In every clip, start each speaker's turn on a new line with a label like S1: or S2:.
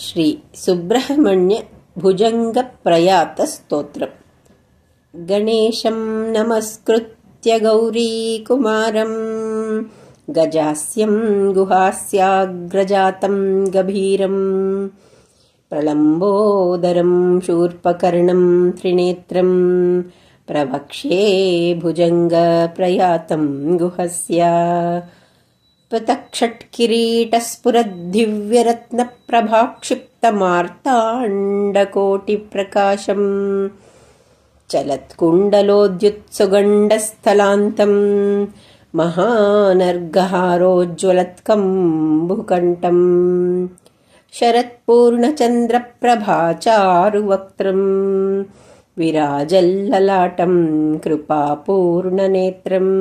S1: श्री सुब्रह्मण्य भुजंग प्रयात स्तोत्रम्। गणेशं नमस्कृत्य गौरीकुमारं गजास्यं गुहास्याग्रजातं गभीरं प्रलम्बोदरं शूर्पकर्णं त्रिनेत्रं प्रवक्ष्ये भुजंग प्रयातं गुहस्य पतक्षट्किरीटस्फुरद्दिव्यरत्नप्रभाक्षिप्तमार्ताण्डकोटिप्रकाशम् चलत्कुण्डलोद्युत्सुगण्डस्थलान्तम् महानर्गहारोज्ज्वलत्कम्बुकण्ठम् शरत्पूर्णचन्द्रप्रभाचारुवक्त्रम् विराजल्ललाटं कृपापूर्णनेत्रम्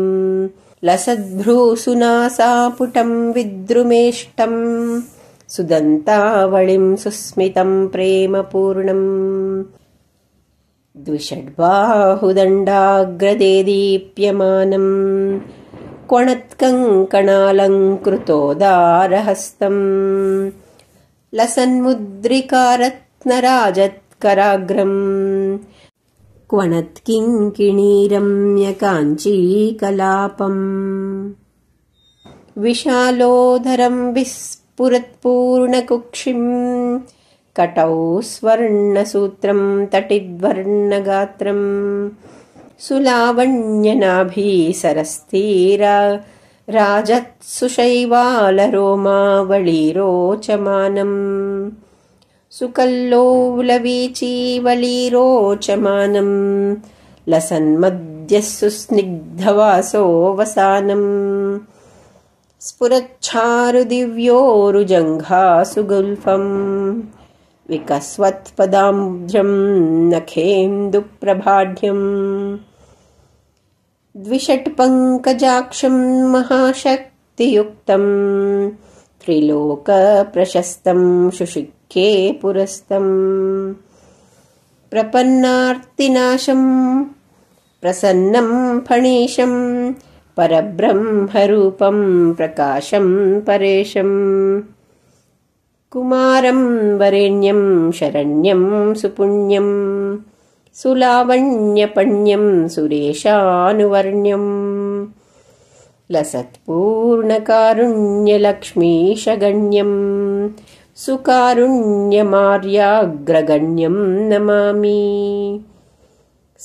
S1: लसद्भ्रूसुनासापुटं विद्रुमेष्टं सुदन्तावळिं सुस्मितं प्रेमपूर्णम् द्विषड्बाहुदण्डाग्रदे दीप्यमानं क्वणत्कङ्कणालङ्कृतोदारहस्तं लसन्मुद्रिकारत्नराजत्कराग्रम् क्वणत्किङ्किणीरम्यकाञ्चीकलापम् विशालोदरं विस्फुरत्पूर्णकुक्षिं कटौ स्वर्णसूत्रं तटिद्वर्णगात्रं सुलावण्यनाभीसरस्थिरा राजत्सुशैवालरोमावळीरोचमानम् सुकल्लोलवीचीवलीरोचमानम् लसन्मध्यः सुस्निग्धवासोऽवसानम् स्फुरच्छारुदिव्योरुजङ्घासुगुल्फम् विकस्वत्पदाब्जं नखेन्दुप्रभाढ्यम् द्विषट्पङ्कजाक्षं महाशक्तियुक्तं त्रिलोकप्रशस्तं शुशिक्ये पुरस्तं प्रपन्नार्तिनाशं प्रसन्नं फणीशं परब्रह्मरूपं प्रकाशं परेशं कुमारं वरेण्यं शरण्यं सुपुण्यं सुलावण्यपण्यं सुरेशानुवर्ण्यं लसत्पूर्णकारुण्यलक्ष्मीशगण्यं सुकारुण्यमार्याग्रगण्यं नमामि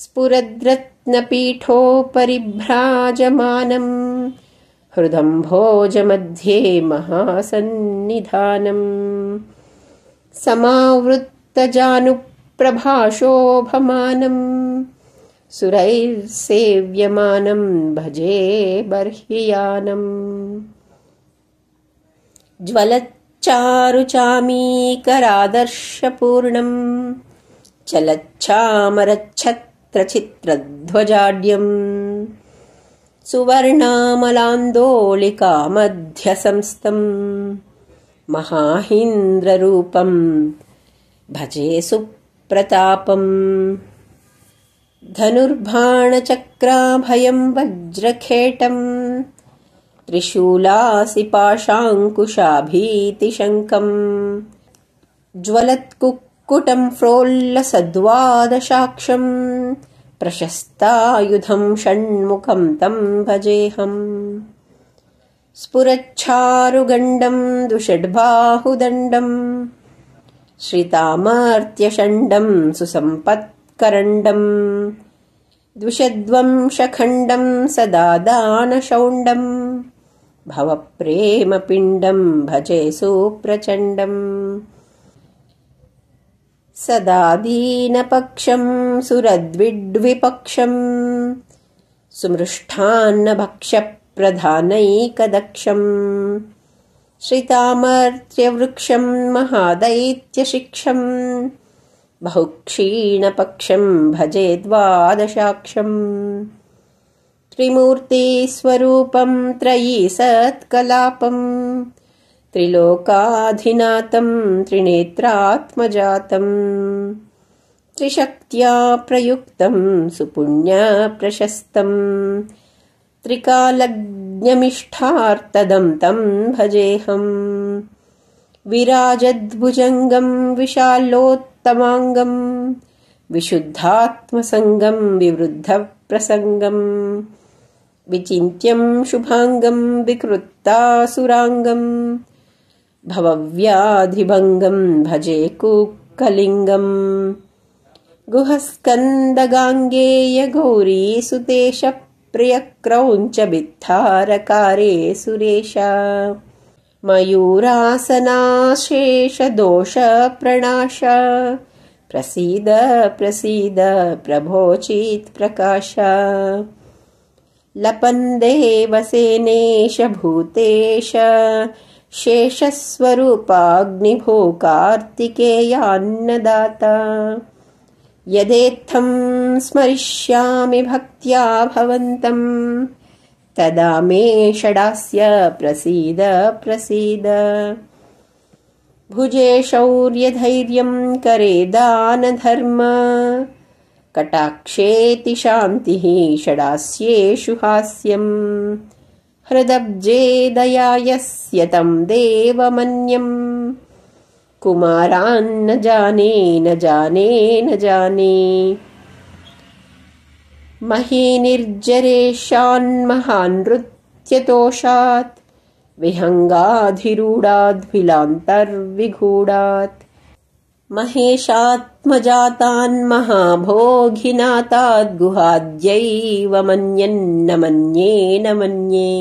S1: स्फुरद्रत्नपीठोपरिभ्राजमानं हृदम्भोजमध्ये महासन्निधानं समावृत्तजानुप्रभाशोभमानं सुरैर्सेव्यमानं भजे बर्ह्ययानम् ज्वलच्चारुचामीकरादर्शपूर्णं चलच्छामरच्छत्रचित्रध्वजाढ्यम् सुवर्णामलान्दोलिकामध्यसंस्थं महाहीन्द्ररूपं भजे सुप्रतापम् धनुर्बाणचक्राभयं वज्रखेटं त्रिशूलासिपाशाङ्कुशाभीतिशङ्कम् ज्वलत्कुक्कुटं प्रोल्लसद्वादशाक्षं प्रशस्तायुधं षण्मुखं तं भजेऽहम् स्फुरच्छारुगण्डं दुषड्बाहुदण्डं श्रितामर्त्यषण्डं सुसम्पत्करण्डं द्विषद्वंशखण्डं सदा दानशौण्डं भवप्रेमपिण्डं भजे सुप्रचण्डम् सदा दीनपक्षं सुरद्विड्विपक्षं सुमृष्टान्नभक्षप्रधानैकदक्षं श्रितामर्त्यवृक्षं महादैत्यशिक्षं बहुक्षीणपक्षं भजे द्वादशाक्षं त्रिमूर्तिस्वरूपं त्रयीसत्कलापं त्रिलोकाधिनाथं त्रिनेत्रात्मजातं त्रिशक्त्या प्रयुक्तं सुपुण्यप्रशस्तं त्रिकालज्ञमिष्ठार्थदं तं भजेऽहम् विराजद्भुजङ्गं विशालोत्तमाङ्गं विशुद्धात्मसङ्गं विवृद्धप्रसङ्गं विचिन्त्यं शुभाङ्गं विकृत्तासुराङ्गं भवव्याधिभङ्गं भजे कुक्कलिङ्गम् गुहस्कन्दगाङ्गेय गौरीसुतेश प्रियक्रौञ्च बित्थारकारे सुरेश मयूरासनाशेषदोषप्रणाश प्रसीद प्रसीद प्रभोचित्प्रकाश लपन्देवसेनेश भूतेश शेषस्वरूपाग्निभो कार्तिकेयान्नदाता यदेत्थं स्मरिष्यामि भक्त्या भवन्तं तदा मे षडास्य प्रसीद प्रसीद भुजे शौर्यधैर्यं करे दानधर्म कटाक्षेति शान्तिः षडास्येषु हास्यम् हृदब्जे दया यस्य तं देवमन्यम् कुमारान् न जाने न जाने न जाने महीनिर्जरेशान्महानृत्यतोषात् विहङ्गाधिरूढाद्भिलान्तर्विगूढात् महेशात्मजातान् महाभोगिनाथाद् गुहाद्यैव मन्यन्न मन्ये न मन्ये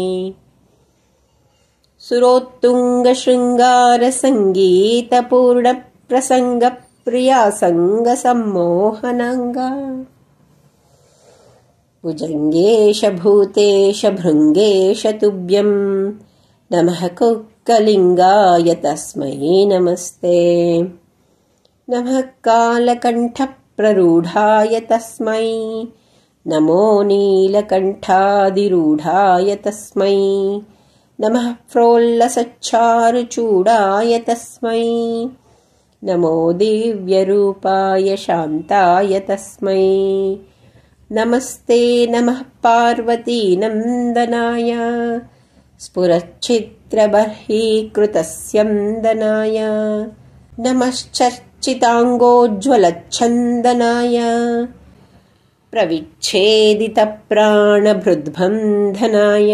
S1: सुरोत्तुङ्गशृङ्गारसङ्गीतपूर्णप्रसङ्गप्रियासङ्गसम्मोहनाङ्गा भुजङ्गेश भूतेश भृङ्गेश तुभ्यं नमः कुक्कलिङ्गाय तस्मै नमस्ते नमः कालकण्ठप्ररूढाय तस्मै नमो नीलकण्ठादिरूढाय तस्मै नमः प्रोल्लसच्चारुचूडाय तस्मै नमो दिव्यरूपाय शान्ताय तस्मै नमस्ते नमः पार्वतीनन्दनाय स्फुरच्चित्रबर्हीकृतस्यन्दनाय नमश्चर्चिताङ्गोज्ज्वलच्छन्दनाय प्रविच्छेदितप्राणभृद्बन्धनाय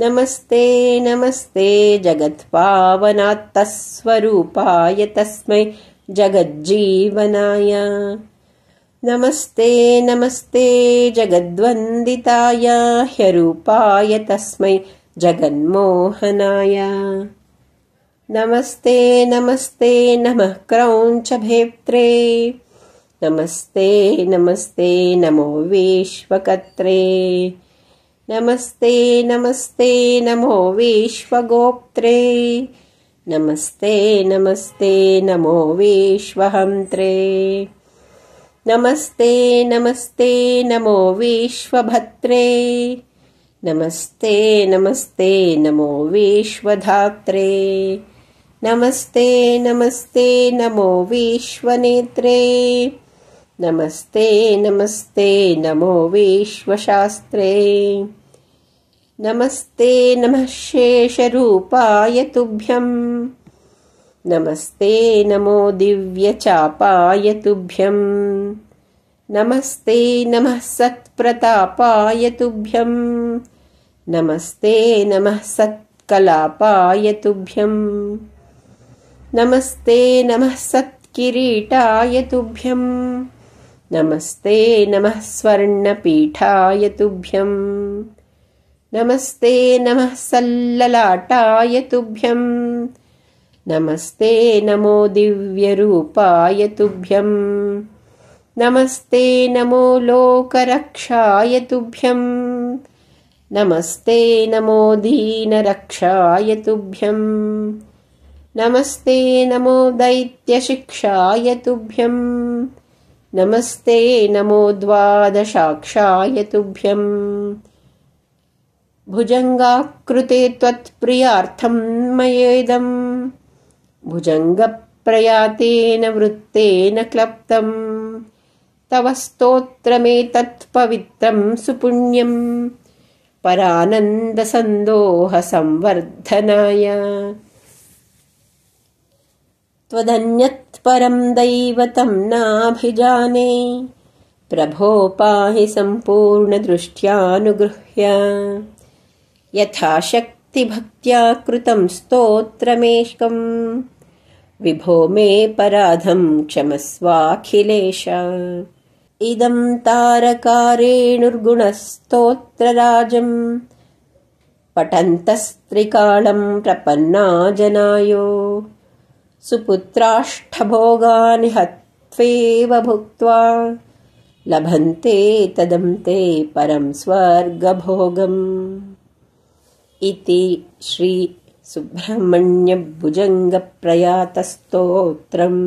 S1: नमस्ते नमस्ते जगत्पावनात्तस्वरूपाय तस्मै जगज्जीवनाय नमस्ते नमस्ते जगद्वन्दिताय ह्यरूपाय तस्मै जगन्मोहनाय नमस्ते नमस्ते नमः क्रौञ्चभेत्रे नमस्ते नमस्ते नमो विश्वकर्त्रे नमस्ते नमस्ते नमो विश्वगोप्त्रे नमस्ते नमस्ते नमो विश्वहन्त्रे नमस्ते नमस्ते नमो विश्वभद्रे नमस्ते नमस्ते नमो विश्वधात्रे नमस्ते नमस्ते नमो विश्वनेत्रे नमस्ते नमस्ते नमो विश्वशास्त्रे नमस्ते नमः शेषरूपाय तुभ्यं नमस्ते नमो दिव्यचापाय तुभ्यं नमस्ते नमः सत्प्रतापाय तुभ्यं नमस्ते नमः सत्कलापाय तुभ्यं नमस्ते नमः सत्किरीटाय तुभ्यं नमस्ते नमः स्वर्णपीठाय तुभ्यं नमस्ते नमः सल्ललाटाय तुभ्यं नमस्ते नमो दिव्यरूपाय तुभ्यं नमस्ते नमो लोकरक्षाय तुभ्यं नमस्ते नमो दीनरक्षाय तुभ्यं नमस्ते नमो दैत्यशिक्षाय तुभ्यं नमस्ते नमो द्वादशाक्षाय तुभ्यं भुजङ्गाकृते त्वत्प्रियार्थं मयेदम् भुजङ्गप्रयातेन वृत्तेन क्लप्तं तव स्तोत्रमेतत्पवित्रं सुपुण्यं परानन्दसन्दोहसंवर्धनाय त्वदन्यत्परं दैवतं नाभिजाने प्रभो पाहि सम्पूर्णदृष्ट्यानुगृह्य यथाशक्तिभक्त्या कृतं स्तोत्रमेकं विभो मे पराधं क्षमस्वाखिलेश इदं तारकारेणुर्गुणस्तोत्रराजं पठन्तस्त्रिकालं प्रपन्ना जनायो सुपुत्राष्टभोगान् हत्वेव भुक्त्वा लभन्ते तदन्ते परं स्वर्गभोगम् इति श्री सुब्रह्मण्य भुजङ्ग प्रयातस्तोत्रम्।